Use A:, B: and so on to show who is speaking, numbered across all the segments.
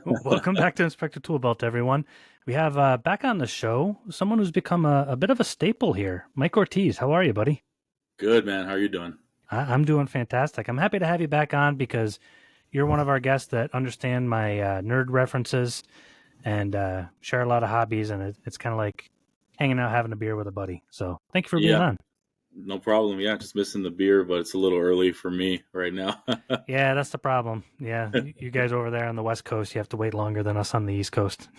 A: Welcome back to Inspector Toolbelt, everyone. We have back on the show someone who's become a bit of a staple here. Mike Ortiz, how are you, buddy?
B: Good, man. How are you doing?
A: I'm doing fantastic. I'm happy to have you back on because you're one of our guests that understand my nerd references and share a lot of hobbies, and it's kind of like hanging out, having a beer with a buddy. So thank you for being
B: Yeah,
A: on.
B: no problem. Yeah, just missing the beer, but it's a little early for me right now.
A: Yeah, that's the problem. Yeah, you guys over there on the West Coast, you have to wait longer than us on the East Coast.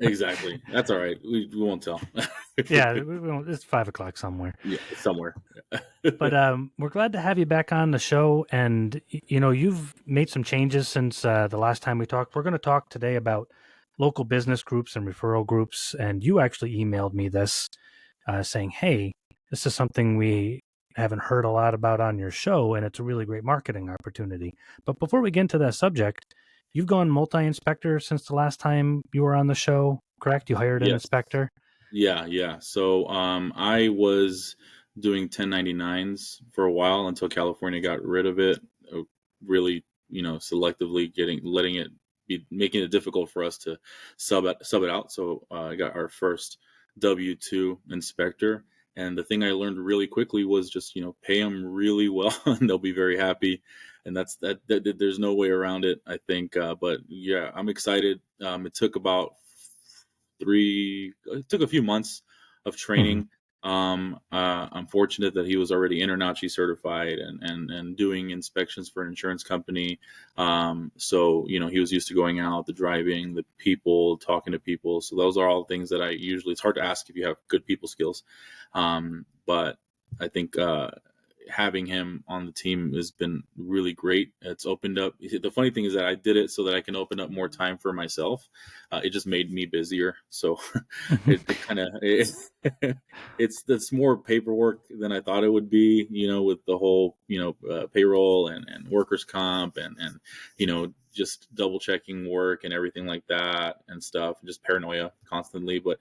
B: Exactly. That's all right. We won't tell.
A: Yeah, it's 5 o'clock somewhere.
B: Yeah, somewhere.
A: But we're glad to have you back on the show. And, you've made some changes since the last time we talked. We're going to talk today about local business groups and referral groups. And you actually emailed me this saying, hey, this is something we haven't heard a lot about on your show, and it's a really great marketing opportunity. But before we get into that subject, you've gone multi-inspector since the last time you were on the show, correct? You hired an
B: Yes.
A: inspector?
B: Yeah. So I was doing 1099s for a while until California got rid of it. Really, selectively letting it be making it difficult for us to sub it out. So I got our first W-2 inspector. And the thing I learned really quickly was just, pay them really well and they'll be very happy. And there's no way around it, I think. But yeah, I'm excited. It took a few months of
A: Mm-hmm.
B: training. I'm fortunate that he was already InterNACHI certified and doing inspections for an insurance company. So, he was used to going out, the driving, the people, talking to people. So those are all things that it's hard to ask if you have good people skills. But I think, having him on the team has been really great. It's opened up. The funny thing is that I did it so that I can open up more time for myself. It just made me busier. So it kind of it's more paperwork than I thought it would be. With the whole payroll and workers comp and just double checking work and everything like that and stuff. Just paranoia constantly, but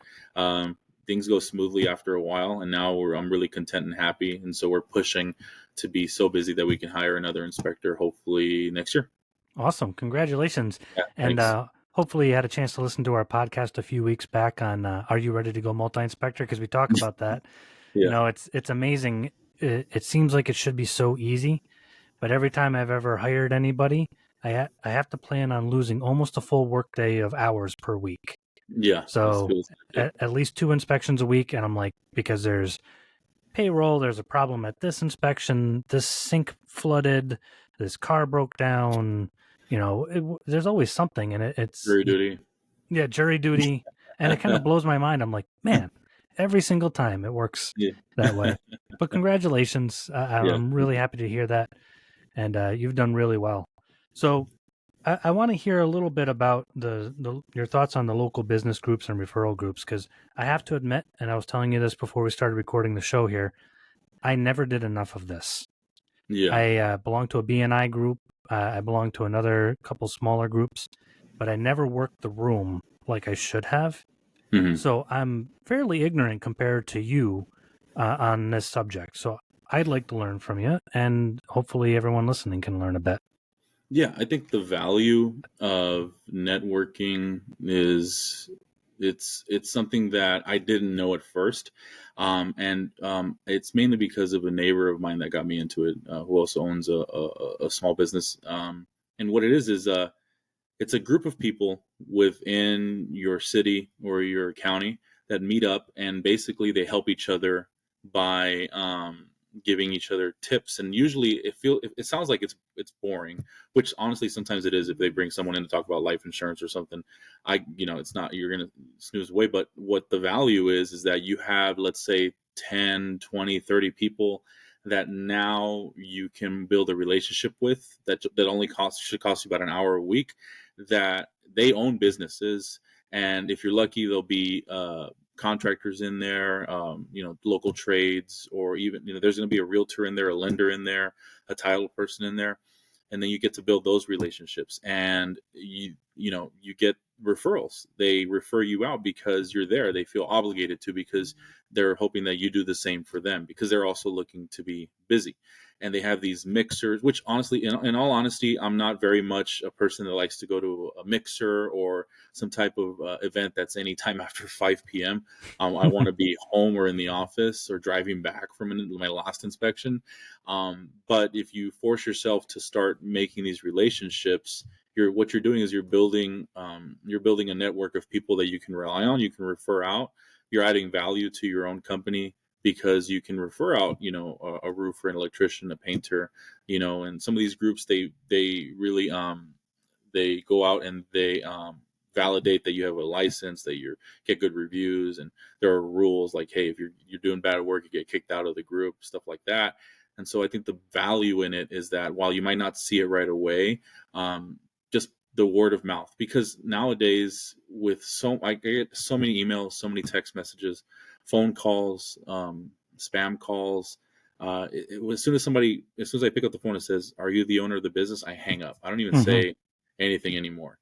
B: things go smoothly after a while, and now I'm really content and happy, and so we're pushing to be so busy that we can hire another inspector hopefully next year.
A: Awesome. Congratulations.
B: Yeah,
A: And
B: thanks.
A: hopefully you had a chance to listen to our podcast a few weeks back on Are You Ready to Go Multi-Inspector? Because we talk about that.
B: Yeah,
A: It's amazing. It seems like it should be so easy, but every time I've ever hired anybody, I have to plan on losing almost a full workday of hours per week.
B: yeah, it
A: So
B: feels like it.
A: at least 2 inspections a week. And I'm like, because there's payroll, there's a problem at this inspection, this sink flooded, this car broke down, there's always something. And
B: Jury duty.
A: yeah, jury duty. And it kind of blows my mind. I'm like, man, every single time it works
B: Yeah,
A: that way. But congratulations.
B: yeah.
A: I'm
B: Thank
A: really
B: you.
A: happy to hear that. And you've done really well. So I want to hear a little bit about your thoughts on the local business groups and referral groups, because I have to admit, and I was telling you this before we started recording the show here, I never did enough of this.
B: Yeah.
A: I belong to a BNI group. I belong to another couple smaller groups, but I never worked the room like I should have.
B: Hmm.
A: So I'm fairly ignorant compared to you on this subject. So I'd like to learn from you, and hopefully everyone listening can learn a bit.
B: Yeah, I think the value of networking is it's something that I didn't know at first, and it's mainly because of a neighbor of mine that got me into it, who also owns a small business. And what it is it's a group of people within your city or your county that meet up, and basically they help each other by giving each other tips. And usually it sounds like it's boring, which honestly sometimes it is. If they bring someone in to talk about life insurance or something, it's not, you're gonna snooze away. But what the value is that you have, let's say, 10, 20, 30 people that now you can build a relationship with, that only should cost you about an hour a week, that they own businesses, and if you're lucky, there'll be contractors in there, local trades, or even there's going to be a realtor in there, a lender in there, a title person in there, and then you get to build those relationships, and you get referrals. They refer you out because you're there. They feel obligated to, because they're hoping that you do the same for them, because they're also looking to be busy. And they have these mixers, which honestly, in all honesty, I'm not very much a person that likes to go to a mixer or some type of event that's any time after 5 p.m. I want to be home or in the office or driving back from my last inspection. But if you force yourself to start making these relationships, what you're doing is you're building a network of people that you can rely on, you can refer out. You're adding value to your own company because you can refer out, a roofer, an electrician, a painter, and some of these groups, they really they go out and they validate that you have a license, that you get good reviews, and there are rules like, hey, if you're doing bad work, you get kicked out of the group, stuff like that. And so I think the value in it is that while you might not see it right away, just the word of mouth, because nowadays I get so many emails, so many text messages, phone calls, spam calls. As soon as I pick up the phone and says, "Are you the owner of the business?" I hang up. I don't even say anything anymore.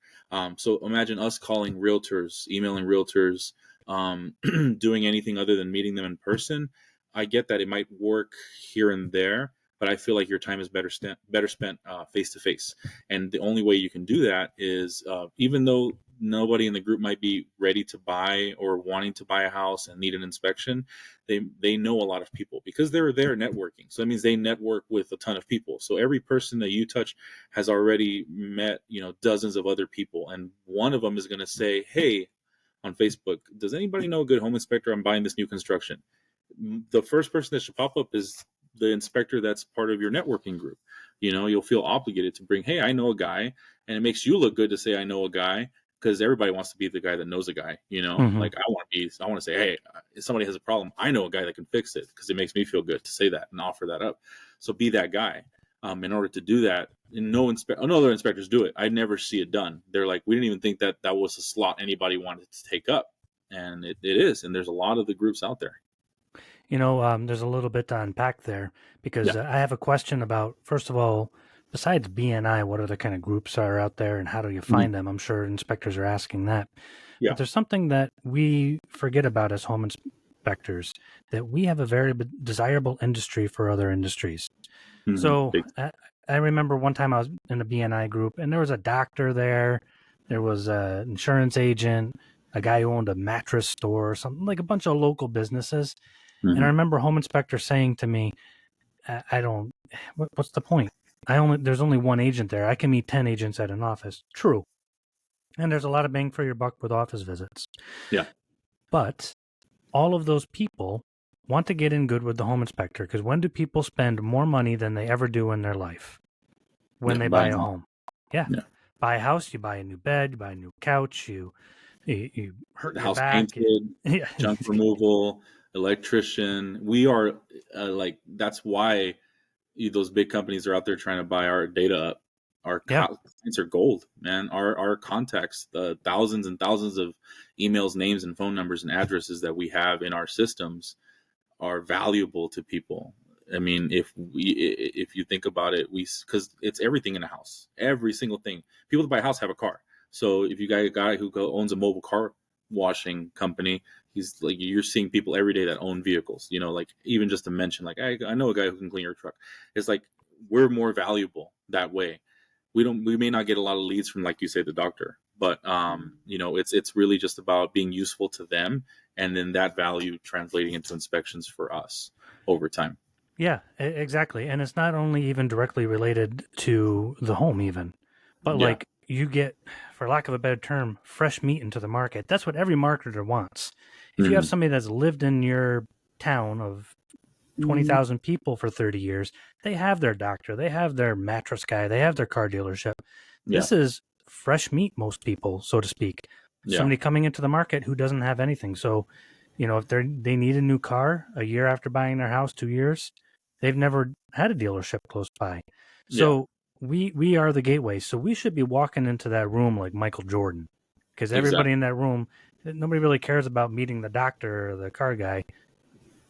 B: So imagine us calling realtors, emailing realtors, doing anything other than meeting them in person. I get that it might work here and there, but I feel like your time is better spent face to face. And the only way you can do that is, even though nobody in the group might be ready to buy or wanting to buy a house and need an inspection, they know a lot of people because they're there networking. So that means they network with a ton of people. So every person that you touch has already met, dozens of other people. And one of them is going to say, hey, on Facebook, does anybody know a good home inspector? I'm buying this new construction. The first person that should pop up is the inspector that's part of your networking group. You'll feel obligated to bring, hey, I know a guy, and it makes you look good to say I know a guy, because everybody wants to be the guy that knows a guy. Like I want to say, hey, if somebody has a problem, I know a guy that can fix it, because it makes me feel good to say that and offer that up. So be that guy. In order to do that, no other inspectors do it. I never see it done. They're like, we didn't even think that was a slot anybody wanted to take up, and it is. And there's a lot of the groups out there.
A: There's a little bit to unpack there, because I have a question about, first of all, besides BNI, what other kind of groups are out there and how do you find them? I'm sure inspectors are asking that.
B: Yeah.
A: But there's something that we forget about as home inspectors, that we have a very desirable industry for other industries. So I remember one time I was in a BNI group, and there was a doctor there. There was an insurance agent, a guy who owned a mattress store, or something, like a bunch of local businesses. And I remember home inspector saying to me, what's the point? There's only one agent there. I can meet 10 agents at an office. True. And there's a lot of bang for your buck with office visits.
B: Yeah.
A: But all of those people want to get in good with the home inspector, because when do people spend more money than they ever do in their life? When they buy a home. Yeah. Buy a house, you buy a new bed, you buy a new couch, you hurt your back.
B: Painted, junk removal, electrician. We are that's why those big companies are out there trying to buy our data up. Our clients are gold, man. Our contacts, the thousands and thousands of emails, names, and phone numbers and addresses that we have in our systems are valuable to people. I mean, if you think about it, because it's everything in a house, every single thing. People that buy a house have a car. So if you got a guy who owns a mobile car washing company, he's like, you're seeing people every day that own vehicles. Like, even just to mention, like, I know a guy who can clean your truck. It's like, we're more valuable that way. We may not get a lot of leads from, like you say, the doctor, but it's really just about being useful to them, and then that value translating into inspections for us over time.
A: Yeah, exactly. And it's not only even directly related to the home even, but like you get, for lack of a better term, fresh meat into the market. That's what every marketer wants. If you have somebody that's lived in your town of 20,000 people for 30 years, they have their doctor, they have their mattress guy, they have their car dealership. This is fresh meat, most people, so to speak. Somebody coming into the market who doesn't have anything. So, if they need a new car a year after buying their house, 2 years, they've never had a dealership close by. So we are the gateway. So we should be walking into that room like Michael Jordan, because everybody in that room, nobody really cares about meeting the doctor or the car guy,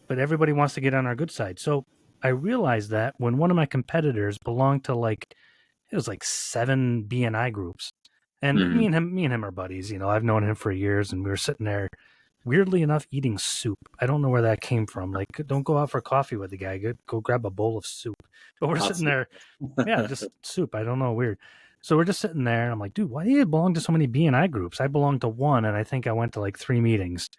A: but everybody wants to get on our good side. So I realized that when one of my competitors belonged to it was like 7 BNI groups. And
B: Hmm.
A: me and him are buddies. You know, I've known him for years, and we were sitting there, weirdly enough, eating soup. I don't know where that came from. Like, don't go out for coffee with the guy. Go grab a bowl of soup. But we're
B: Hot
A: sitting
B: soup.
A: there, yeah, just soup. I don't know, weird. So we're just sitting there, and I'm like, dude, why do you belong to so many BNI groups? I belong to one, and I think I went to like 3 meetings,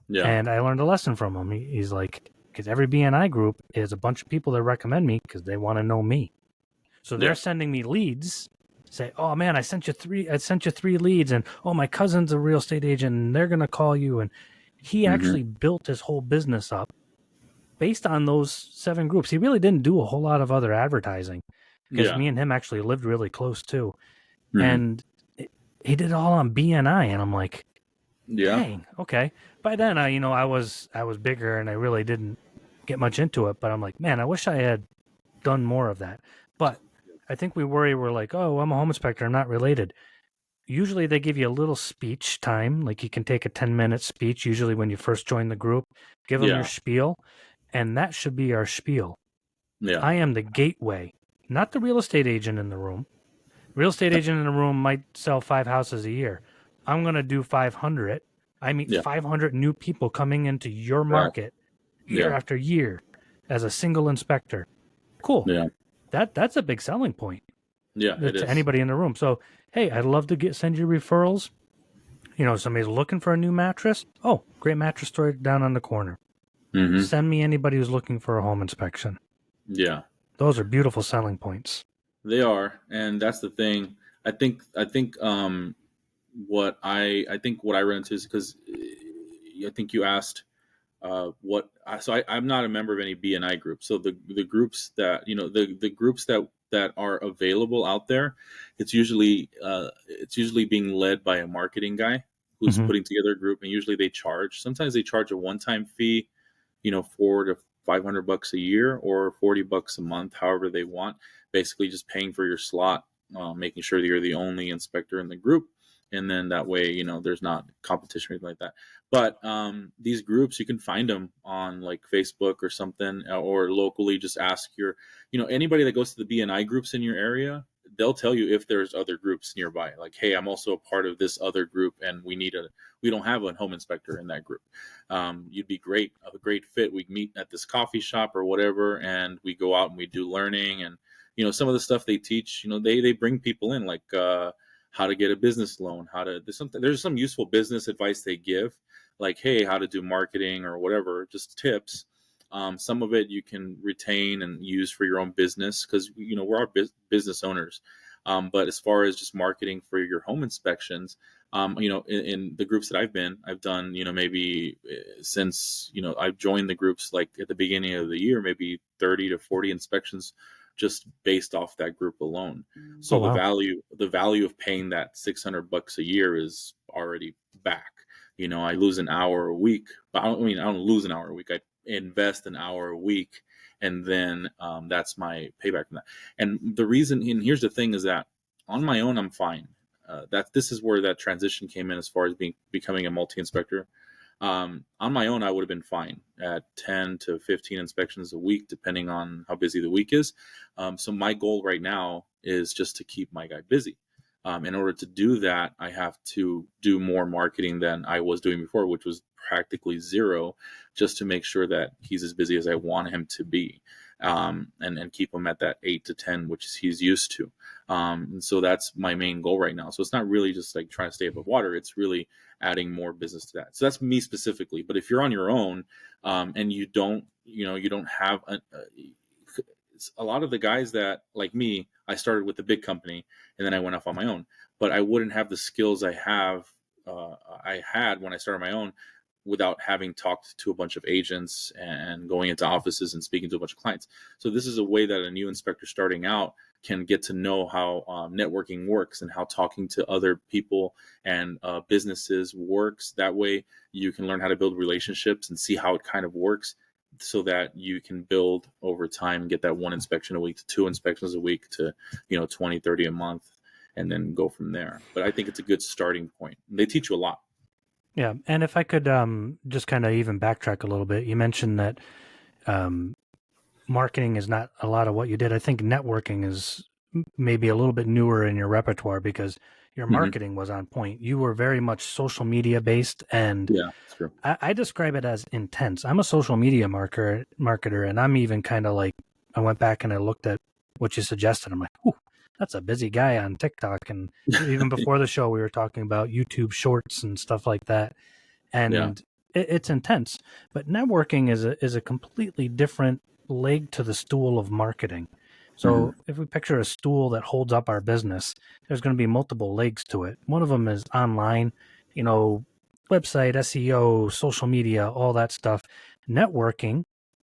B: Yeah.
A: and I learned a lesson from him. He's like, because every BNI group is a bunch of people that recommend me because they want to know me. So they're
B: Yeah.
A: sending me leads. Say, oh man, I sent you 3 leads, and oh, my cousin's a real estate agent, and they're gonna call you. And he
B: Hmm.
A: actually built his whole business up based on those 7 groups. He really didn't do a whole lot of other advertising because
B: Yeah.
A: me and him actually lived really close too.
B: Hmm.
A: And he did it all on BNI, and I'm like,
B: Yeah.
A: dang, okay. By then, I was bigger, and I really didn't get much into it. But I'm like, man, I wish I had done more of that. But I think we're like, oh, I'm a home inspector, I'm not related. Usually they give you a little speech time, like you can take a 10-minute speech, usually when you first join the group, give them your
B: Yeah.
A: spiel, and that should be our spiel.
B: Yeah.
A: I am the gateway, not the real estate agent in the room. Real estate agent in the room might sell 5 houses a year. I'm going to do 500. I meet
B: Yeah.
A: 500 new people coming into your
B: Yeah.
A: market year
B: Yeah.
A: after year as a single inspector. Cool.
B: Yeah.
A: That's a big selling point
B: Yeah. It
A: to
B: is.
A: anybody in the room. So, hey, I'd love to send you referrals. You know, somebody's looking for a new mattress. Oh, great mattress store down on the corner.
B: Hmm.
A: Send me anybody who's looking for a home inspection.
B: Yeah.
A: Those are beautiful selling points.
B: They are, and that's the thing. I think I think what I run into is because I think you asked I'm not a member of any BNI group. So the groups that the groups that are available out there, it's usually being led by a marketing guy who's
A: Mm-hmm.
B: putting together a group, and usually they charge. Sometimes they charge a one-time fee, $400 to $500 a year or $40 a month, however they want. Basically, just paying for your slot, making sure that you're the only inspector in the group, and then that way, there's not competition or anything like that. But these groups, you can find them on like Facebook or something, or locally. Just ask anybody that goes to the BNI groups in your area. They'll tell you if there's other groups nearby. Like, hey, I'm also a part of this other group, and we don't have a home inspector in that group. You'd be a great fit. We meet at this coffee shop or whatever, and we go out and we do learning. And some of the stuff they teach, they bring people in, like how to get a business loan, there's some useful business advice they give, like, hey, how to do marketing or whatever, just tips. Some of it you can retain and use for your own business because we're all business owners. But as far as just marketing for your home inspections, in the groups that I've done, maybe since I've joined the groups, like at the beginning of the year, maybe 30 to 40 inspections just based off that group alone.
A: Oh,
B: So the
A: wow.
B: value of paying that $600 a year is already back. I lose an hour a week, but I don't lose an hour a week. I invest an hour a week, and then that's my payback from that. And here's the thing, is that on my own, I'm fine. This is where that transition came in as far as becoming a multi-inspector. On my own, I would have been fine at 10 to 15 inspections a week, depending on how busy the week is. So my goal right now is just to keep my guy busy. In order to do that, I have to do more marketing than I was doing before, which was practically zero, just to make sure that he's as busy as I want him to be, and keep him at that 8 to 10, which he's used to. And so that's my main goal right now. So it's not really just like trying to stay above water. It's really adding more business to that. So that's me specifically. But if you're on your own, and you don't have a lot of the guys that, like me, I started with the big company and then I went off on my own, but I wouldn't have the skills I had when I started my own without having talked to a bunch of agents and going into offices and speaking to a bunch of clients. So this is a way that a new inspector starting out can get to know how networking works and how talking to other people and businesses works. That way you can learn how to build relationships and see how it kind of works, so that you can build over time and get that 1 inspection a week to 2 inspections a week to 20, 30 a month, and then go from there. But I think it's a good starting point. They teach you a lot.
A: Yeah. And if I could just kind of even backtrack a little bit, you mentioned that um, marketing is not a lot of what you did. I think networking is maybe a little bit newer in your repertoire because your
B: Hmm.
A: marketing was on point. You were very much social media based, and
B: Yeah, that's true.
A: I describe it as intense. I'm a social media marketer, and I'm even kind of like, I went back and I looked at what you suggested. I'm like, ooh, that's a busy guy on TikTok. And even before the show, we were talking about YouTube Shorts and stuff like that.
B: Yeah.
A: And it's intense. But networking is a completely different leg to the stool of marketing.
B: Hmm.
A: So if we picture a stool that holds up our business, there's going to be multiple legs to it. One of them is online, you know, website, SEO, social media, all that stuff. Networking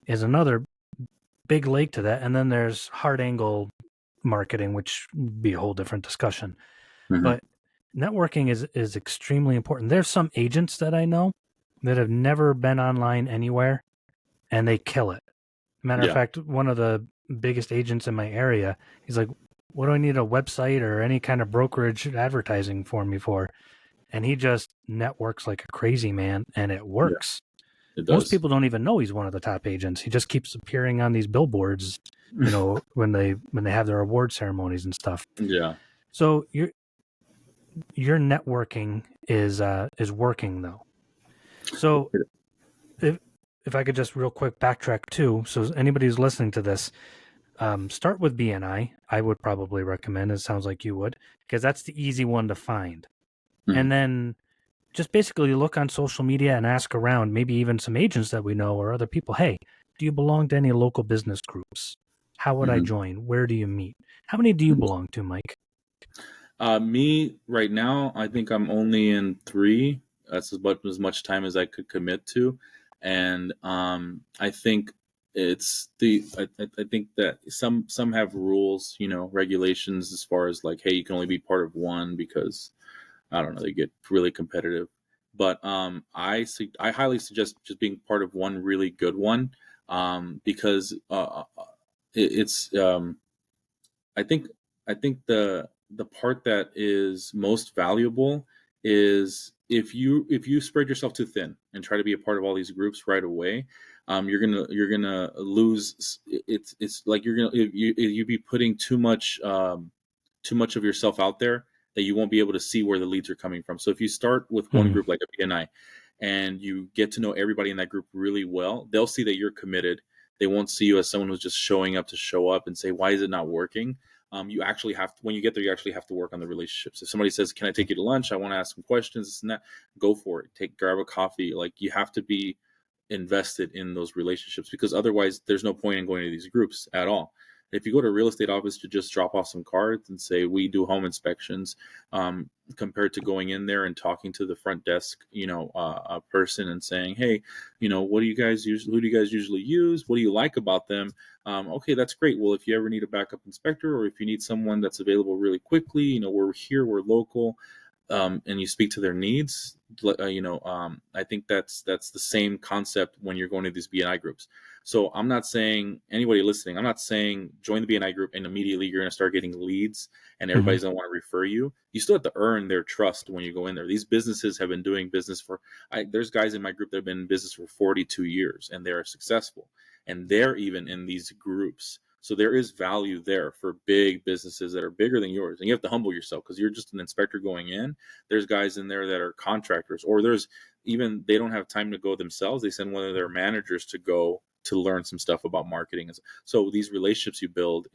A: is another big leg to that. And then there's hard angle marketing, which would be a whole different discussion.
B: Hmm.
A: But networking is extremely important. There's some agents that I know that have never been online anywhere and they kill it. Matter of
B: Yeah.
A: fact, one of the biggest agents in my area, he's like, what do I need a website or any kind of brokerage advertising for me for? And he just networks like a crazy man and it
B: Yeah.
A: works.
B: It
A: Most
B: does.
A: people don't even know he's one of the top agents. He just keeps appearing on these billboards, you know, when they have their award ceremonies and stuff.
B: Yeah.
A: So your networking is working though. So if if I could just real quick backtrack too, so anybody who's listening to this, start with BNI. I would probably recommend. It sounds like you would, because that's the easy one to find.
B: Hmm.
A: And then just basically look on social media and ask around, maybe even some agents that we know or other people. Hey, do you belong to any local business groups? How would I
B: Hmm.
A: join? Where do you meet? How many do you belong to, Mike?
B: Me right now, I think I'm only in three. That's as much time as I could commit to, and I think I think that some have rules, regulations as far as like, hey, you can only be part of one because I don't know, they get really competitive. But I highly suggest just being part of one really good one, because it's I think I think the part that is most valuable is if you spread yourself too thin and try to be a part of all these groups right away, you're gonna lose. It's like you're gonna if you be putting too much of yourself out there that you won't be able to see where the leads are coming from. So if you start with one
A: Hmm.
B: group like a BNI and you get to know everybody in that group really well, they'll see that you're committed. They won't see you as someone who's just showing up to show up and say, why is it not working? You actually have to, when you get there, you actually have to work on the relationships. If somebody says, can I take you to lunch? I want to ask some questions, this and that, go for it. Grab a coffee. Like, you have to be invested in those relationships, because otherwise there's no point in going to these groups at all. If you go to a real estate office to just drop off some cards and say we do home inspections, compared to going in there and talking to the front desk, a person and saying, hey, what do you guys usually, who do you guys usually use? What do you like about them? Okay, that's great. Well, if you ever need a backup inspector, or if you need someone that's available really quickly, we're here, we're local, and you speak to their needs. I think that's the same concept when you're going to these BNI groups. So I'm not saying, anybody listening, I'm not saying join the BNI group and immediately you're going to start getting leads and
A: Hmm.
B: everybody's going to want to refer you. You still have to earn their trust when you go in there. These businesses have been doing business there's guys in my group that have been in business for 42 years and they're successful, and they're even in these groups. So there is value there for big businesses that are bigger than yours. And you have to humble yourself, because you're just an inspector going in. There's guys in there that are contractors, or there's even, they don't have time to go themselves. They send one of their managers to go to learn some stuff about marketing. So these relationships you build,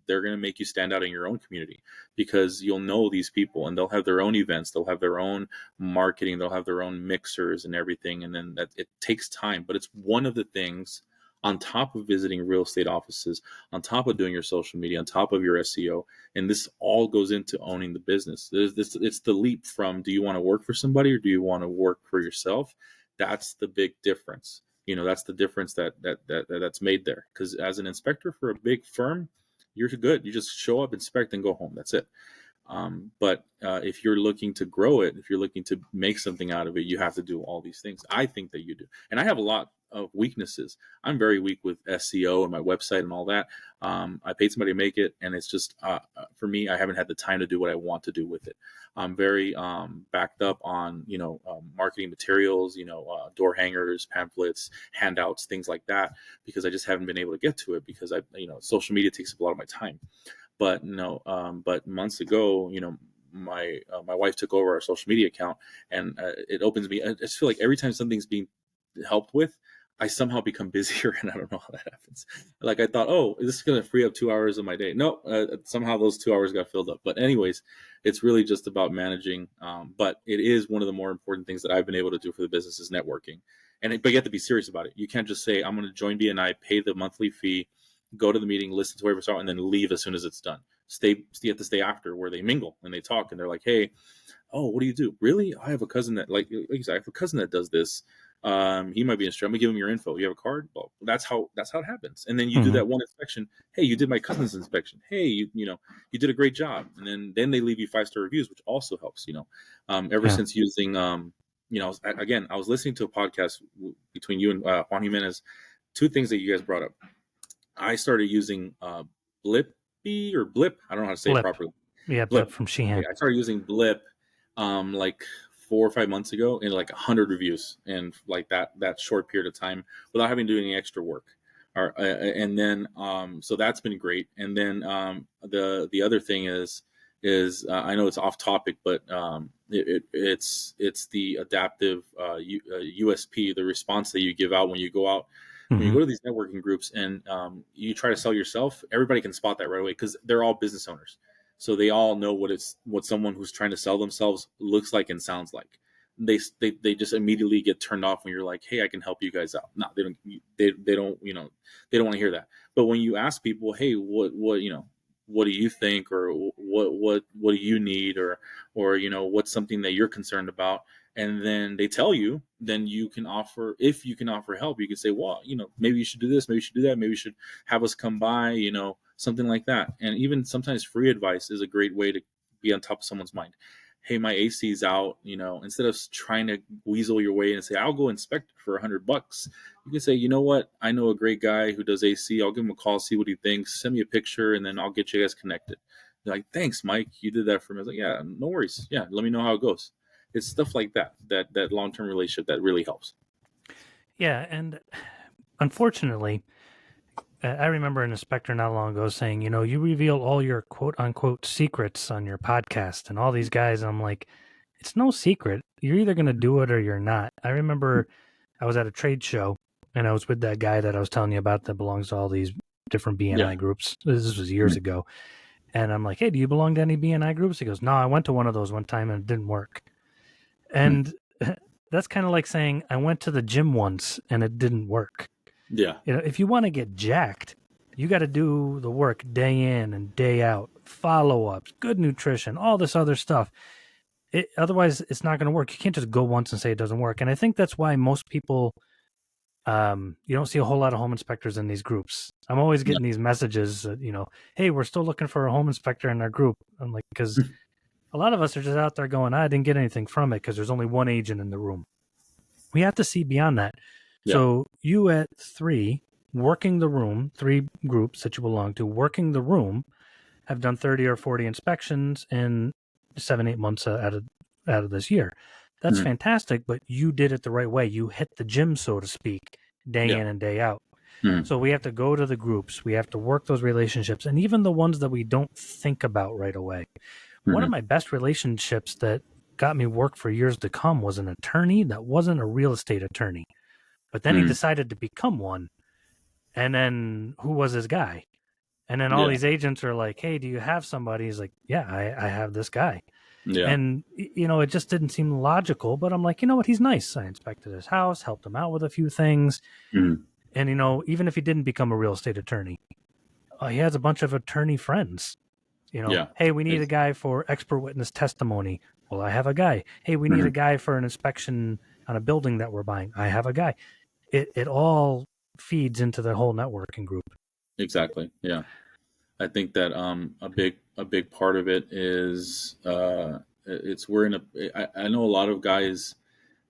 B: they're going to make you stand out in your own community, because you'll know these people and they'll have their own events. They'll have their own marketing. They'll have their own mixers and everything. And then that, it takes time, but it's one of the things, on top of visiting real estate offices, on top of doing your social media, on top of your SEO. And this all goes into owning the business. It's the leap from, do you want to work for somebody or do you want to work for yourself? That's the big difference. That's the difference that's made there. Because as an inspector for a big firm, you're good. You just show up, inspect, and go home. That's it. But if you're looking to grow it, if you're looking to make something out of it, you have to do all these things. I think that you do. And I have a lot of weaknesses. I'm very weak with SEO and my website and all that. I paid somebody to make it, and it's just, for me, I haven't had the time to do what I want to do with it. I'm very backed up on, marketing materials, door hangers, pamphlets, handouts, things like that, because I just haven't been able to get to it, because social media takes up a lot of my time. But no, but months ago, my wife took over our social media account, and it opens me. I just feel like every time something's being helped with, I somehow become busier, and I don't know how that happens. Like I thought, oh, this is going to free up 2 hours of my day. No, somehow those 2 hours got filled up. But anyways, it's really just about managing. But it is one of the more important things that I've been able to do for the business is networking. But you have to be serious about it. You can't just say, I'm going to join BNI, pay the monthly fee, go to the meeting, listen to whatever's talking, and then leave as soon as it's done. You have to stay after, where they mingle and they talk, and they're like, hey, oh, what do you do? Really? I have a cousin that like you said, I have a cousin that does this. He might be interested. I'm gonna give him your info. You have a card? Well, that's how it happens. And then you do that one inspection. Hey, you did my cousin's inspection. Hey, you did a great job. And then they leave you 5-star reviews, which also helps. Ever since using again, I was listening to a podcast between you and Juan Jimenez. Two things that you guys brought up. I started using Blippy or Blip. I don't know how to say it properly.
A: Yeah, Blip from Sheehan.
B: I started using Blip like 4 or 5 months ago, and like 100 reviews in like that short period of time without having to do any extra work. And then so that's been great. And then the other thing is I know it's off topic, but it's the adaptive USP, the response that you give out when you go out. When you go to these networking groups and you try to sell yourself, everybody can spot that right away because they're all business owners. So they all know what someone who's trying to sell themselves looks like and sounds like. They just immediately get turned off when you're like, hey, I can help you guys out. No, they don't want to hear that. But when you ask people, hey, what do you think, or what do you need, or what's something that you're concerned about, and then they tell you, then you can offer, if you can offer help, you can say, well, maybe you should do this, maybe you should do that, maybe you should have us come by, something like that. And even sometimes free advice is a great way to be on top of someone's mind. Hey, my AC's out, instead of trying to weasel your way and say, I'll go inspect it for $100. You can say, you know what? I know a great guy who does AC. I'll give him a call, see what he thinks, send me a picture, and then I'll get you guys connected. They're like, thanks, Mike. You did that for me. I was like, yeah, no worries. Yeah. Let me know how it goes. It's stuff like that long-term relationship that really helps.
A: Yeah. And unfortunately, I remember an inspector not long ago saying, you reveal all your quote unquote secrets on your podcast and all these guys. I'm like, it's no secret. You're either going to do it or you're not. I remember I was at a trade show and I was with that guy that I was telling you about that belongs to all these different BNI groups. This was years ago. And I'm like, hey, do you belong to any BNI groups? He goes, no, I went to one of those one time and it didn't work. And that's kind of like saying I went to the gym once and it didn't work.
B: Yeah.
A: If you want to get jacked, you got to do the work day in and day out, follow-ups, good nutrition, all this other stuff. Otherwise, it's not going to work. You can't just go once and say it doesn't work. And I think that's why most people, you don't see a whole lot of home inspectors in these groups. I'm always getting these messages that, hey, we're still looking for a home inspector in our group. I'm like, because a lot of us are just out there going, I didn't get anything from it because there's only one agent in the room. We have to see beyond that. Yeah. So you at 3, working the room, 3 groups that you belong to, working the room, have done 30 or 40 inspections in 7-8 months out of this year. That's fantastic, but you did it the right way. You hit the gym, so to speak, day in and day out. So we have to go to the groups. We have to work those relationships, and even the ones that we don't think about right away. One of my best relationships that got me work for years to come was an attorney that wasn't a real estate attorney. But then he decided to become one. And then who was his guy? And then all these agents are like, hey, do you have somebody? He's like, yeah, I have this guy. Yeah. And, it just didn't seem logical. But I'm like, you know what? He's nice. I inspected his house, helped him out with a few things. And, even if he didn't become a real estate attorney, he has a bunch of attorney friends. Hey, we need a guy for expert witness testimony. Well, I have a guy. Hey, we need a guy for an inspection on a building that we're buying. I have a guy. It all feeds into the whole networking group.
B: Exactly. Yeah. I think that a big part of it is we're in I know a lot of guys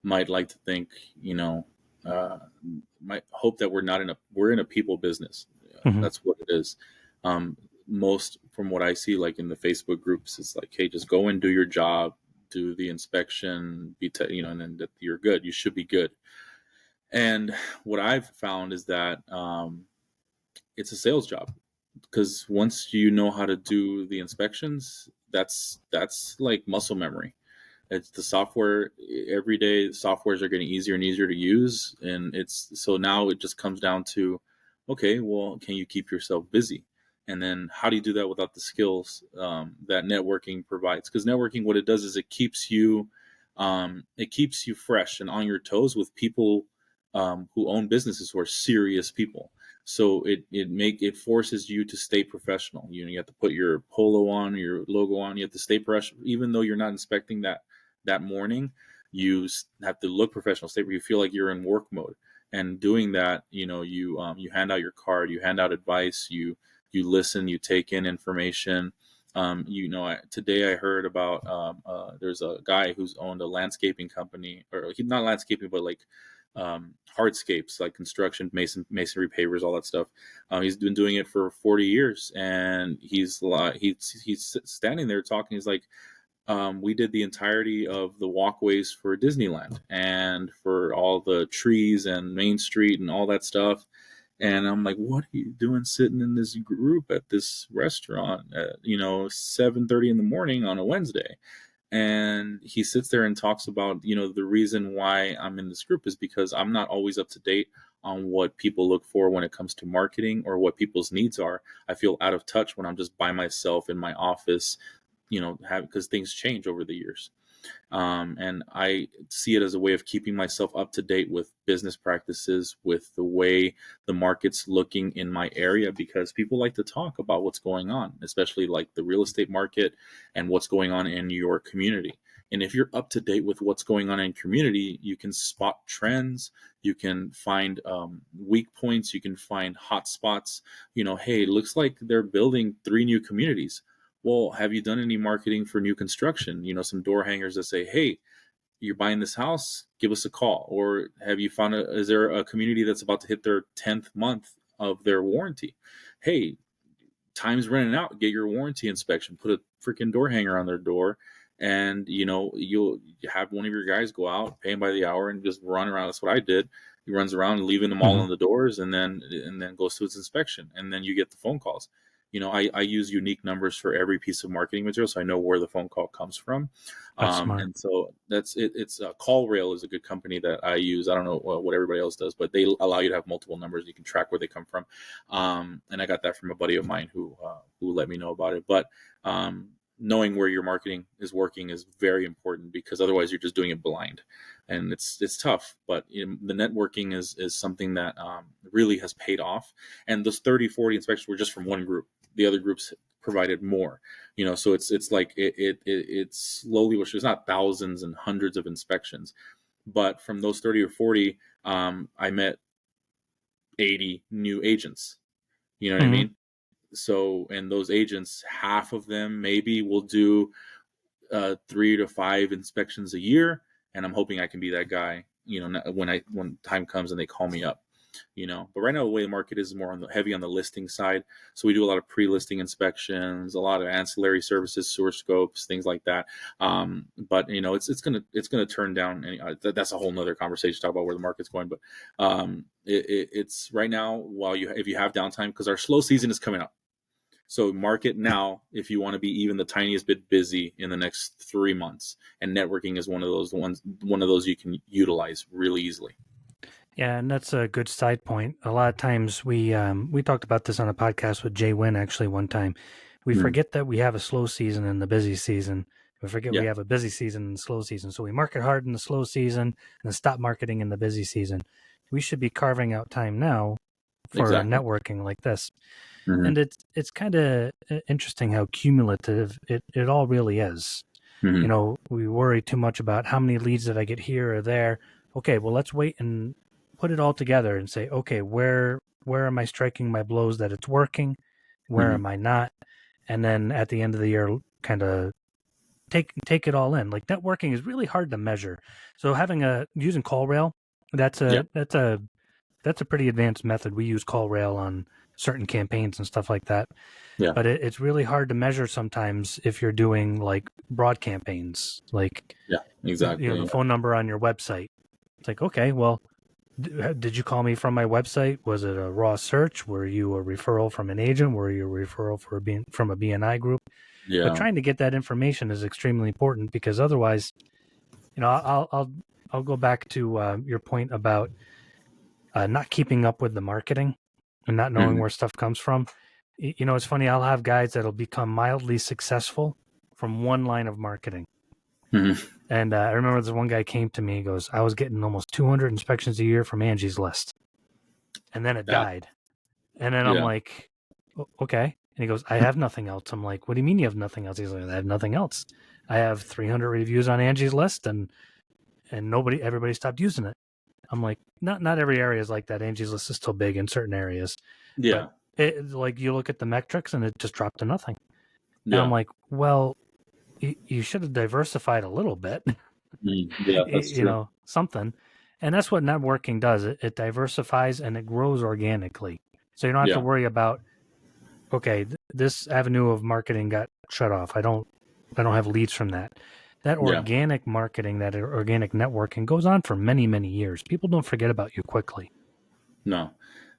B: might like to think, might hope that we're in a people business. That's what it is. Most from what I see, like in the Facebook groups, it's like, hey, just go and do your job, do the inspection, and then that you're good. You should be good. And what I've found is that it's a sales job. because once you know how to do the inspections, that's like muscle memory. It's the software. Every day softwares are getting easier and easier to use, and it's so now it just comes down to, okay, well, can you keep yourself busy, and then how do you do that without the skills that networking provides? Because networking, what it does is it keeps you fresh and on your toes with people who own businesses who are serious people. So it forces you to stay professional. You have to put your polo on, your logo on. You have to stay professional, even though you're not inspecting that morning. You have to look professional, stay where you feel like you're in work mode. And doing that, you hand out your card, you hand out advice, you listen, you take in information. Today I heard about there's a guy who's owned a landscaping company, or he's not landscaping, but like hardscapes, like construction, masonry, pavers, all that stuff. He's been doing it for 40 years, and he's standing there talking. He's like, we did the entirety of the walkways for Disneyland and for all the trees and Main Street and all that stuff. And I'm like, what are you doing sitting in this group at this restaurant at 7:30 in the morning on a Wednesday? And he sits there and talks about, the reason why I'm in this group is because I'm not always up to date on what people look for when it comes to marketing or what people's needs are. I feel out of touch when I'm just by myself in my office, because things change over the years. And I see it as a way of keeping myself up to date with business practices, with the way the market's looking in my area, because people like to talk about what's going on, especially like the real estate market and what's going on in your community. And if you're up to date with what's going on in community, you can spot trends, you can find weak points, you can find hot spots. Hey, looks like they're building 3 new communities. Well, have you done any marketing for new construction? Some door hangers that say, hey, you're buying this house, give us a call. Or have you found is there a community that's about to hit their 10th month of their warranty? Hey, time's running out, get your warranty inspection, put a freaking door hanger on their door. And, you'll have one of your guys go out, pay him by the hour, and just run around. That's what I did. He runs around leaving them all on the doors, and then goes to its inspection. And then you get the phone calls. I use unique numbers for every piece of marketing material, so I know where the phone call comes from.
A: That's smart.
B: And so that's it. It's CallRail is a good company that I use. I don't know what everybody else does, but they allow you to have multiple numbers. You can track where they come from. And I got that from a buddy of mine who let me know about it. But knowing where your marketing is working is very important, because otherwise you're just doing it blind, and it's tough. But the networking is something that really has paid off. And those 30-40 inspections were just from one group. The other groups provided more, so it's like it's slowly, which is not thousands and hundreds of inspections, but from those 30 or 40, I met 80 new agents. You know what I mean? So, and those agents, half of them maybe will do 3 to 5 inspections a year, and I'm hoping I can be that guy, when time comes and they call me up. But right now the way the market is more heavy on the listing side, so we do a lot of pre-listing inspections, a lot of ancillary services, sewer scopes, things like that. But it's gonna turn down. That's a whole nother conversation to talk about where the market's going. But it's right now, if you have downtime, because our slow season is coming up. So market now if you want to be even the tiniest bit busy in the next 3 months. And networking is one of those you can utilize really easily.
A: Yeah, and that's a good side point. A lot of times we talked about this on a podcast with Jay Wynn actually one time. We forget that we have a slow season and the busy season. We forget we have a busy season and slow season. So we market hard in the slow season and then stop marketing in the busy season. We should be carving out time now for networking like this. And it's kind of interesting how cumulative it all really is. We worry too much about how many leads did I get here or there. Okay, well, let's wait and put it all together and say, okay, where am I striking my blows that it's working? Where am I not? And then at the end of the year, kind of take it all in. Like, networking is really hard to measure. So using CallRail, that's a pretty advanced method. We use CallRail on certain campaigns and stuff like that.
B: Yeah.
A: But it's really hard to measure sometimes if you're doing like broad campaigns, like
B: exactly.
A: The phone number on your website. It's like, okay, well, Did you call me from my website? Was it a raw search? Were you a referral from an agent? Were you a referral from a BNI group? But
B: Yeah.
A: trying to get that information is extremely important, because otherwise, I'll go back to your point about not keeping up with the marketing and not knowing
B: Hmm.
A: where stuff comes from. It's funny. I'll have guys that'll become mildly successful from one line of marketing.
B: Hmm.
A: And I remember this one guy came to me. He goes, "I was getting almost 200 inspections a year from Angie's List, and then it
B: That.
A: died." And then I'm
B: Yeah.
A: like, "Okay." And he goes, "I have nothing else." I'm like, "What do you mean you have nothing else?" He's like, "I have nothing else. I have 300 reviews on Angie's List, and everybody stopped using it." I'm like, not every area is like that. Angie's List is still big in certain areas, but
B: Yeah.
A: like you look at the metrics and it just dropped to nothing. And I'm
B: Yeah.
A: like, well, you should have diversified a little bit,
B: Yeah. That's true.
A: something. And that's what networking does. It diversifies and it grows organically. So you don't have to
B: Yeah.
A: worry about, okay, this avenue of marketing got shut off. I don't have leads from that. That
B: Yeah.
A: organic marketing, that organic networking goes on for many, many years. People don't forget about you quickly.
B: No,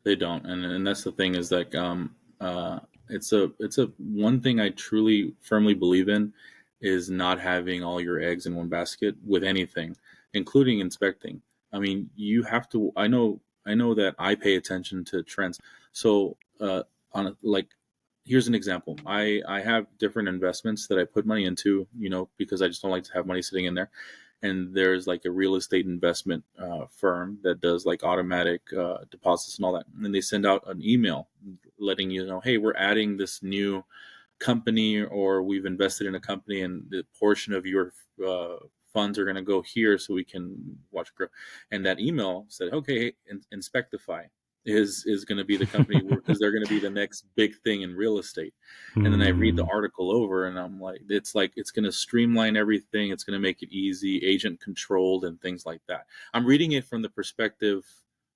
B: they don't, and that's the thing is like uh, it's a one thing I truly firmly believe in is not having all your eggs in one basket with anything, including inspecting. I mean, you have to. I know that I pay attention to trends. So like here's an example. I have different investments that I put money into, because I just don't like to have money sitting in there, and there's like a real estate investment firm that does like automatic deposits and all that, and they send out an email letting you know, hey, we're adding this new company, or we've invested in a company and the portion of your funds are going to go here so we can watch it grow. And that email said, okay, hey, Inspectify is going to be the company, because they're going to be the next big thing in real estate. And then I read the
A: Hmm.
B: article over and I'm like it's going to streamline everything, it's going to make it easy, agent controlled, and things like that. I'm reading it from the perspective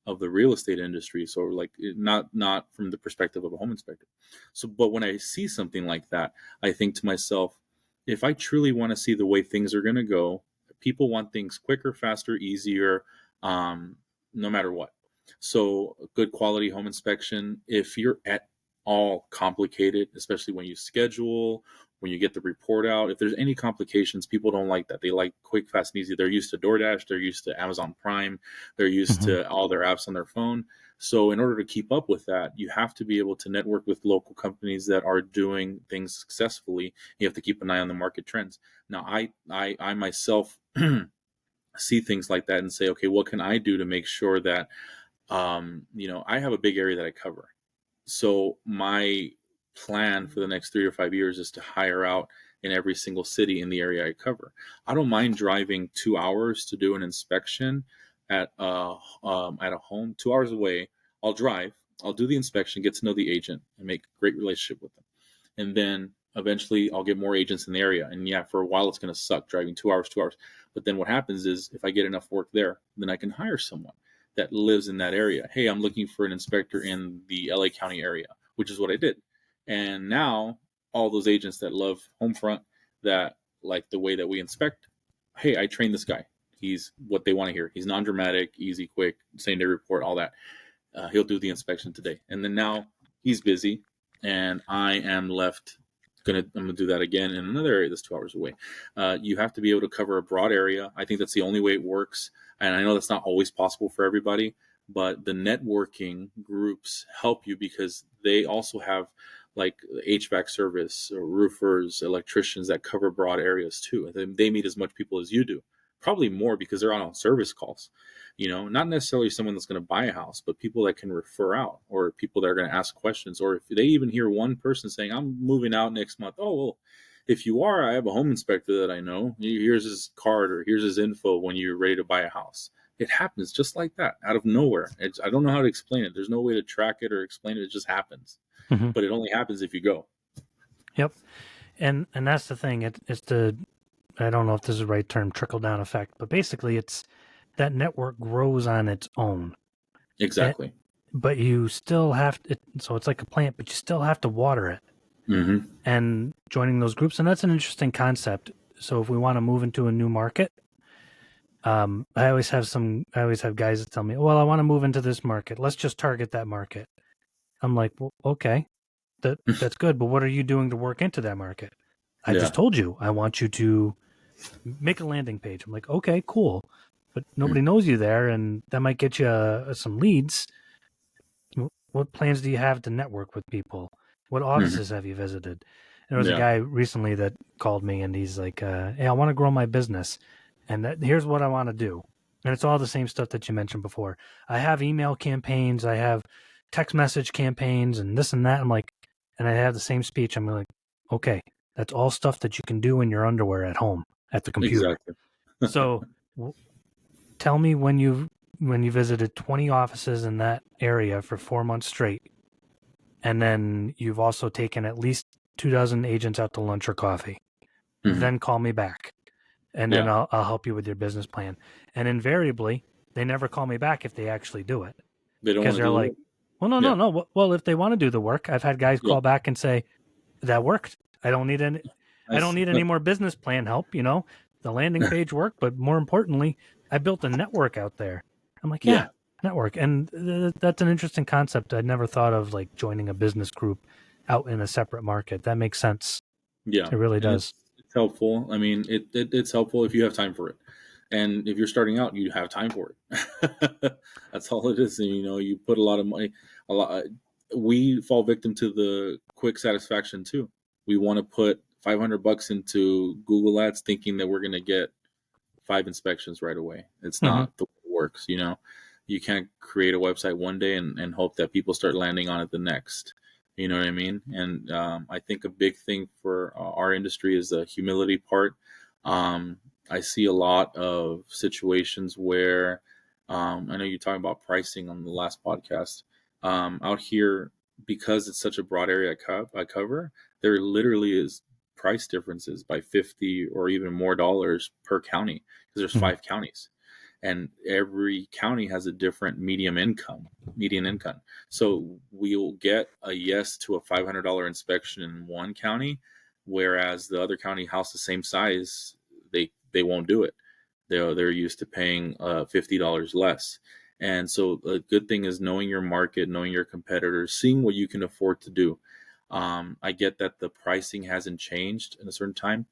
B: of the real estate industry, so like not from the perspective of a home inspector. So, but when I see something like that, I think to myself, if I truly want to see the way things are going to go, people want things quicker, faster, easier, um, no matter what. So, good quality home inspection, if you're at all complicated, especially when you schedule, when you get the report out, if there's any complications, people don't like that. They like quick, fast, and easy. They're used to DoorDash, they're used to Amazon Prime, they're used
A: Hmm.
B: to all their apps on their phone. So, in order to keep up with that, you have to be able to network with local companies that are doing things successfully. You have to keep an eye on the market trends. Now, I myself see things like that and say, okay, what can I do to make sure that, I have a big area that I cover. So my plan for the next 3 or 5 years is to hire out in every single city in the area I cover. I don't mind driving 2 hours to do an inspection at a home 2 hours away. I'll drive, I'll do the inspection, get to know the agent, and make a great relationship with them. And then eventually I'll get more agents in the area. And yeah, for a while it's going to suck driving 2 hours, 2 hours. But then what happens is if I get enough work there, then I can hire someone that lives in that area. Hey, I'm looking for an inspector in the LA County area, which is what I did. And now all those agents that love Homefront, that like the way that we inspect, hey, I trained this guy. He's what they want to hear. He's non-dramatic, easy, quick, same day report, all that. He'll do the inspection today. And then now he's busy, and I am left. I'm gonna do that again in another area that's 2 hours away. You have to be able to cover a broad area. I think that's the only way it works, and I know that's not always possible for everybody. But the networking groups help you because they also have like HVAC service, or roofers, electricians that cover broad areas too. They meet as much people as you do, probably more because they're on service calls. Not necessarily someone that's going to buy a house, but people that can refer out, or people that are going to ask questions, or if they even hear one person saying, I'm moving out next month. Oh, well, if you are, I have a home inspector that I know. Here's his card, or here's his info when you're ready to buy a house. It happens just like that, out of nowhere. I don't know how to explain it. There's no way to track it or explain it. It just happens.
A: Hmm.
B: But it only happens if you go.
A: Yep. And that's the thing. It's the, I don't know if this is the right term, trickle down effect, but basically it's that network grows on its own.
B: Exactly.
A: But you still have to, so it's like a plant, but you still have to water it.
B: Mm-hmm.
A: And joining those groups, and that's an interesting concept. So if we want to move into a new market, I always have guys that tell me, well, I want to move into this market. Let's just target that market. I'm like, well, okay, that's good. But what are you doing to work into that market? I just
B: Yeah.
A: told you, I want you to make a landing page. I'm like, okay, cool. But nobody knows you there, and that might get you some leads. What plans do you have to network with people? What
B: Mhm.
A: offices have you visited? There was a
B: Yeah.
A: guy recently that called me, and he's like, "Hey, I want to grow my business, and here's what I want to do." And it's all the same stuff that you mentioned before. I have email campaigns, I have text message campaigns, and this and that. I'm like, and I have the same speech. I'm like, okay, that's all stuff that you can do in your underwear at home at the computer.
B: Exactly.
A: So tell me when you visited 20 offices in that area for 4 months straight, and then you've also taken at least 2 dozen agents out to lunch or coffee.
B: Mhm.
A: Then call me back, and then
B: Yeah.
A: I'll help you with your business plan. And invariably, they never call me back if they actually do it,
B: They don't
A: because
B: want to
A: they're
B: do the
A: like,
B: work.
A: well, no, no,
B: Yeah.
A: no. Well, if they want to do the work, I've had guys
B: Yeah.
A: call back and say that worked. I don't need any. I don't
B: Nice.
A: need any more business plan help. The landing page worked, but more importantly, I built a network out there. I'm like, yeah,
B: Yeah.
A: network, and that's an interesting concept. I'd never thought of like joining a business group out in a separate market. That makes sense.
B: Yeah.
A: It really
B: And
A: does.
B: it's helpful. I mean, it's helpful if you have time for it. And if you're starting out, you have time for it. That's all it is. And, you put a lot of money, a lot. We fall victim to the quick satisfaction too. We want to put $500 into Google Ads, thinking that we're going to get 5 inspections right away. It's
A: Hmm.
B: not the way it works. You can't create a website one day and hope that people start landing on it the next. You know what I mean? And I think a big thing for our industry is the humility part. Um, I see a lot of situations where I know you're talking about pricing on the last podcast. Out here, because it's such a broad area I cover, there literally is price differences by 50 or even more dollars per county, because there's
A: Hmm.
B: 5 counties, and every county has a different median income. So we'll get a yes to a $500 inspection in one county, whereas the other county house the same size, they won't do it. They're used to paying $50 less. And so a good thing is knowing your market, knowing your competitors, seeing what you can afford to do. I get that the pricing hasn't changed in a certain time,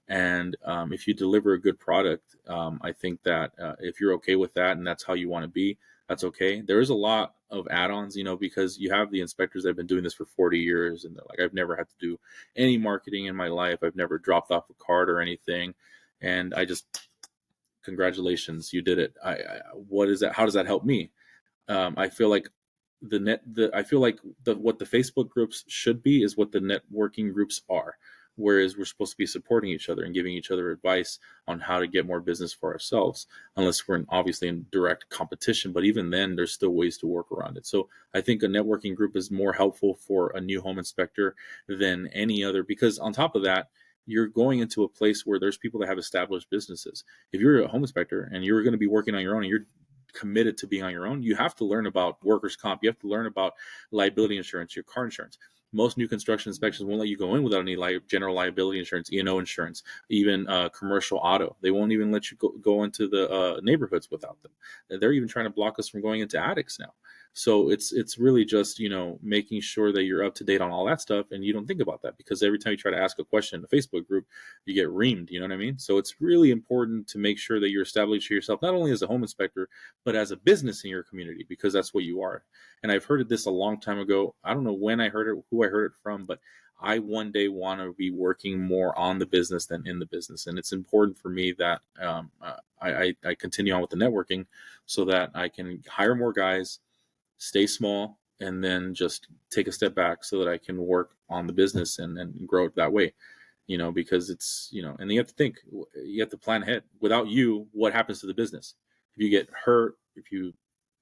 B: and if you deliver a good product, I think that if you're okay with that and that's how you want to be, that's okay. There is a lot of add-ons, because you have the inspectors that have been doing this for 40 years, and they're like, I've never had to do any marketing in my life. I've never dropped off a card or anything. And I just, congratulations, you did it. What is that? How does that help me? I feel like I feel like what the Facebook groups should be is what the networking groups are. Whereas we're supposed to be supporting each other and giving each other advice on how to get more business for ourselves, unless we're obviously in direct competition. But even then, there's still ways to work around it. So I think a networking group is more helpful for a new home inspector than any other, because on top of that, you're going into a place where there's people that have established businesses. If you're a home inspector and you're going to be working on your own and you're committed to being on your own, you have to learn about workers' comp. You have to learn about liability insurance, your car insurance. Most new construction inspections won't let you go in without any general liability insurance, E&O insurance, even commercial auto. They won't even let you go into the neighborhoods without them. They're even trying to block us from going into attics now. So it's really just making sure that you're up to date on all that stuff, and you don't think about that, because every time you try to ask a question in a Facebook group, you get reamed. You know what I mean? So it's really important to make sure that you're establishing yourself not only as a home inspector, but as a business in your community, because that's what you are. And I've heard this a long time ago. I don't know when I heard it, who I heard it from, but I one day want to be working more on the business than in the business. And it's important for me that I continue on with the networking so that I can hire more guys, stay small, and then just take a step back so that I can work on the business and grow it that way. Because it's, and you have to think, you have to plan ahead. Without you, what happens to the business? If you get hurt, if you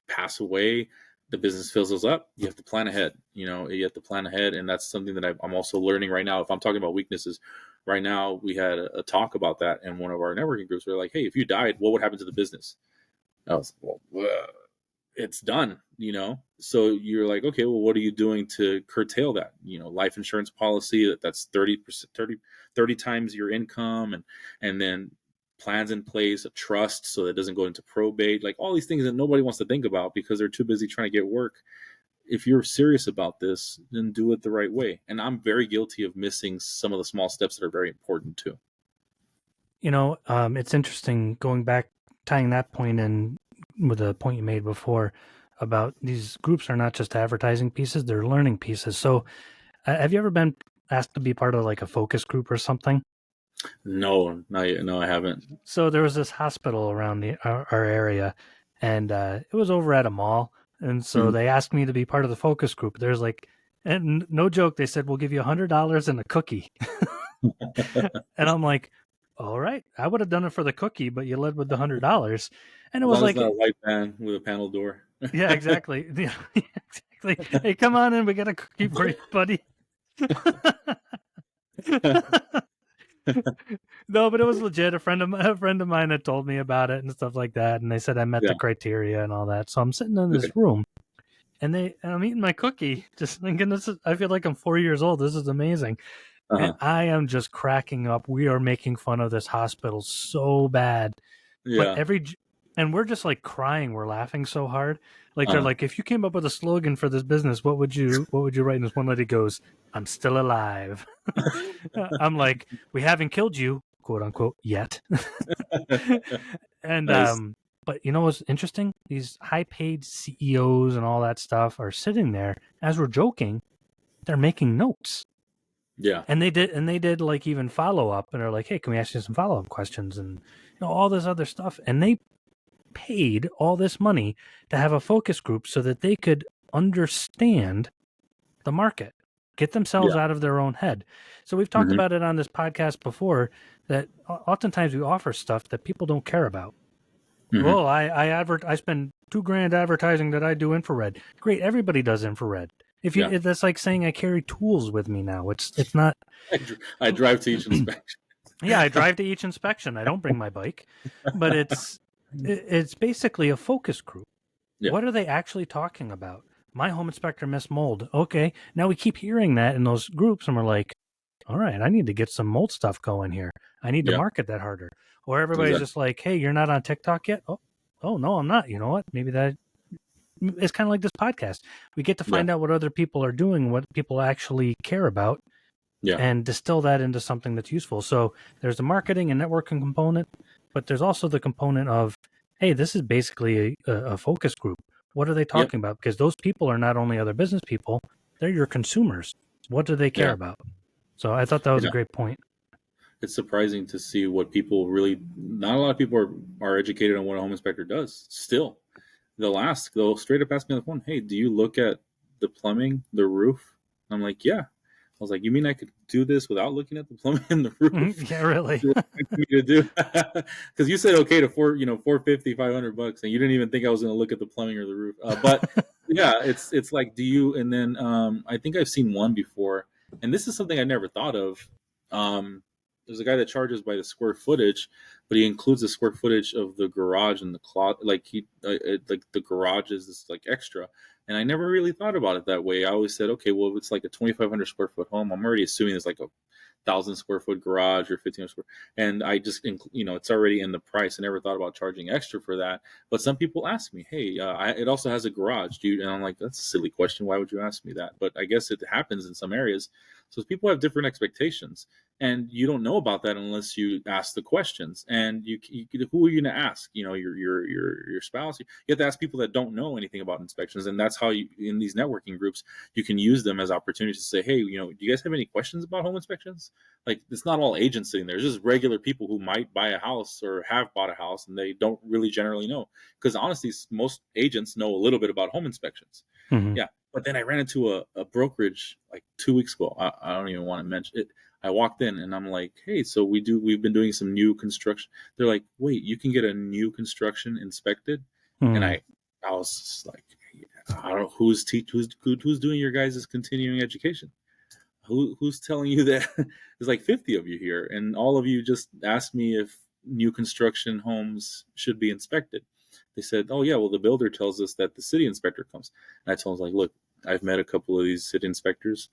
B: pass away, the business fizzles up. You have to plan ahead. You have to plan ahead, and that's something that I'm also learning right now. If I'm talking about weaknesses, right now we had a talk about that in one of our networking groups. We're like, hey, if you died, what would happen to the business? I was like, well, it's done. So you're like, okay, well, what are you doing to curtail that? Life insurance policy that's 30% 30 times your income, and then plans in place, a trust so that it doesn't go into probate, like all these things that nobody wants to think about because they're too busy trying to get work. If you're serious about this, then do it the right way. And I'm very guilty of missing some of the small steps that are very important too.
A: It's interesting going back, tying that point in with the point you made before about these groups are not just advertising pieces, they're learning pieces. So have you ever been asked to be part of like a focus group or something?
B: No, not yet. No, I haven't.
A: So there was this hospital around our area, and it was over at a mall. And so
B: Mhm.
A: they asked me to be part of the focus group. There's like, and no joke, they said, we'll give you $100 and a cookie. And I'm like, all right, I would have done it for the cookie, but you led with the $100. And it
B: As
A: was
B: long as it's
A: like,
B: not a white van with a panel door.
A: yeah, exactly. Yeah, exactly. Hey, come on in. We got a cookie for you, buddy. No, but it was legit. A friend of mine had told me about it and stuff like that, and they said I met
B: Yeah.
A: the criteria and all that. So I'm sitting in this
B: Good.
A: room, and I'm eating my cookie, just thinking I feel like I'm 4 years old. This is amazing, and
B: Uh-huh.
A: I am just cracking up. We are making fun of this hospital so bad, but
B: Yeah.
A: and we're just like crying. We're laughing so hard. Like they're
B: Uh-huh.
A: like, if you came up with a slogan for this business, what would you write? And this one lady goes, "I'm still alive." I'm like, we haven't killed you, quote unquote, yet. And
B: Nice.
A: but you know what's interesting? These high-paid CEOs and all that stuff are sitting there as we're joking. They're making notes,
B: Yeah.
A: and they did like even follow up, and they're like, "Hey, can we ask you some follow up questions?" And all this other stuff, and they paid all this money to have a focus group so that they could understand the market, get themselves
B: Yeah.
A: out of their own head. So we've talked
B: Hmm.
A: about it on this podcast before that oftentimes we offer stuff that people don't care about.
B: Hmm.
A: Well, I spend $2,000 advertising that I do infrared. Great, everybody does infrared.
B: Yeah.
A: If that's like saying I carry tools with me now. It's not.
B: I drive to each inspection.
A: Yeah, I drive to each inspection. I don't bring my bike, but it's basically a focus group.
B: Yeah.
A: What are they actually talking about? My home inspector missed mold. Okay, now we keep hearing that in those groups, and we're like, all right, I need to get some mold stuff going here. I need to
B: Yeah.
A: market that harder. Or everybody's
B: Exactly.
A: just like, hey, you're not on TikTok yet? Oh no, I'm not. You know what? Maybe that it's kind of like this podcast. We get to
B: Yeah.
A: find out what other people are doing, what people actually care about,
B: Yeah.
A: and distill that into something that's useful. So there's the marketing and networking component, but there's also the component of, hey, this is basically a focus group. What are they
B: Yep.
A: talking about? Because those people are not only other business people, they're your consumers. What do they care
B: Yeah.
A: about? So I thought that was a
B: Yeah.
A: great point.
B: It's surprising to see what people really. Not a lot of people are educated on what a home inspector does. Still, they'll straight up ask me on the phone, "Hey, do you look at the plumbing, the roof?" I'm like, "Yeah." I was like, "You mean I could do this without looking at the plumbing and the roof?"
A: Yeah, really.
B: You expect me to do because you said okay to 450, $500, and you didn't even think I was going to look at the plumbing or the roof. But yeah, it's like, do you? And then I think I've seen one before, and this is something I never thought of. There's a guy that charges by the square footage, but he includes the square footage of the garage and the closet. Like like the garage is like extra. And I never really thought about it that way. I always said, okay, well, if it's like a 2,500 square foot home, I'm already assuming it's like a 1,000 square foot garage or 1,500 square, and I just it's already in the price. I never thought about charging extra for that. But some people ask me, hey, it also has a garage, dude, and I'm like, that's a silly question. Why would you ask me that? But I guess it happens in some areas. So people have different expectations, and you don't know about that unless you ask the questions. And who are you going to ask? Your spouse. You have to ask people that don't know anything about inspections, and that's how you, in these networking groups, you can use them as opportunities to say, hey, do you guys have any questions about home inspections? Like, it's not all agents sitting there. It's just regular people who might buy a house or have bought a house, and they don't really generally know. Because honestly, most agents know a little bit about home inspections.
A: Mm-hmm.
B: Yeah. But then I ran into a brokerage like 2 weeks ago. I don't even want to mention it. I walked in and I'm like, hey, so we've been doing some new construction. They're like, wait, you can get a new construction inspected? And I was just like, I don't know who's doing your guys' continuing education. Who's telling you that? There's like 50 of you here, and all of you just asked me if new construction homes should be inspected. They said, oh yeah, well, the builder tells us that the city inspector comes. And I told them, like, look, I've met a couple of these city inspectors.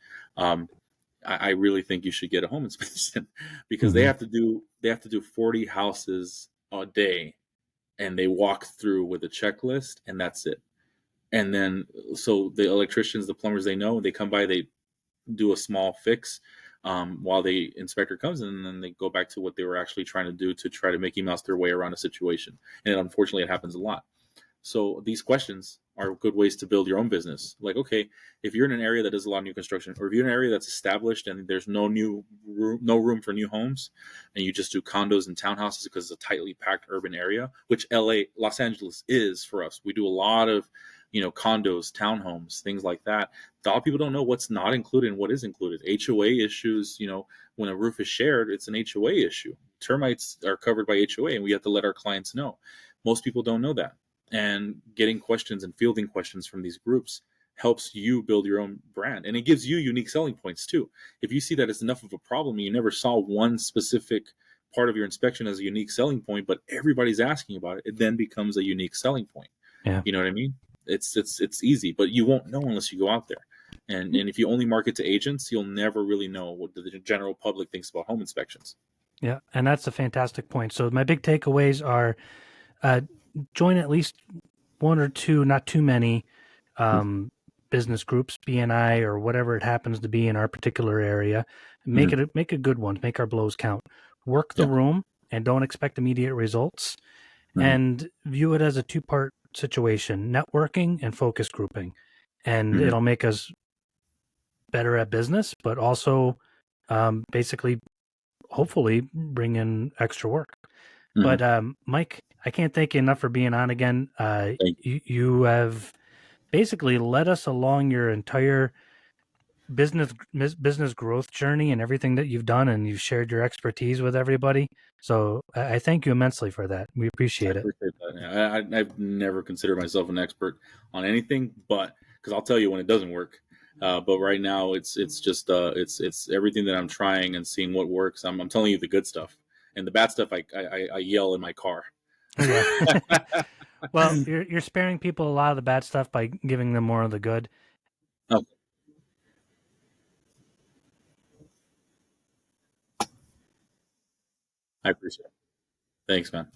B: I really think you should get a home inspection because
A: Mm-hmm.
B: they have to do 40 houses a day, and they walk through with a checklist, and that's it. And then so the electricians, the plumbers, they know, they come by, they do a small fix while the inspector comes in, and then they go back to what they were actually trying to do to try to Mickey Mouse their way around a situation. And unfortunately, it happens a lot. So these questions are good ways to build your own business. Like, okay, if you're in an area that does a lot of new construction, or if you're in an area that's established and there's no room for new homes, and you just do condos and townhouses because it's a tightly packed urban area, which Los Angeles is for us. We do a lot of, condos, townhomes, things like that. A lot of people don't know what's not included and what is included. HOA issues, when a roof is shared, it's an HOA issue. Termites are covered by HOA, and we have to let our clients know. Most people don't know that. And getting questions and fielding questions from these groups helps you build your own brand, and it gives you unique selling points too. If you see that it's enough of a problem and you never saw one specific part of your inspection as a unique selling point, but everybody's asking about it, it then becomes a unique selling point.
A: Yeah.
B: You know what I mean? It's easy, but you won't know unless you go out there. And if you only market to agents, you'll never really know what the general public thinks about home inspections.
A: Yeah, and that's a fantastic point. So my big takeaways are join at least one or two, not too many, business groups, BNI or whatever it happens to be in our particular area. Make a good one. Make our blows count. Work the room and don't expect immediate results. And view it as a two-part situation: networking and focus grouping. And it'll make us better at business, but also basically, hopefully, bring in extra work. But Mike, I can't thank you enough for being on again. You have basically led us along your entire business growth journey and everything that you've done, and you've shared your expertise with everybody. So I thank you immensely for that. We appreciate it.
B: I appreciate that. Yeah, I've never considered myself an expert on anything, but because I'll tell you when it doesn't work. But right now, it's just it's everything that I'm trying and seeing what works. I'm telling you the good stuff, and the bad stuff I yell in my car.
A: Yeah. Well, you're sparing people a lot of the bad stuff by giving them more of the good.
B: Oh, I appreciate it. Thanks, man.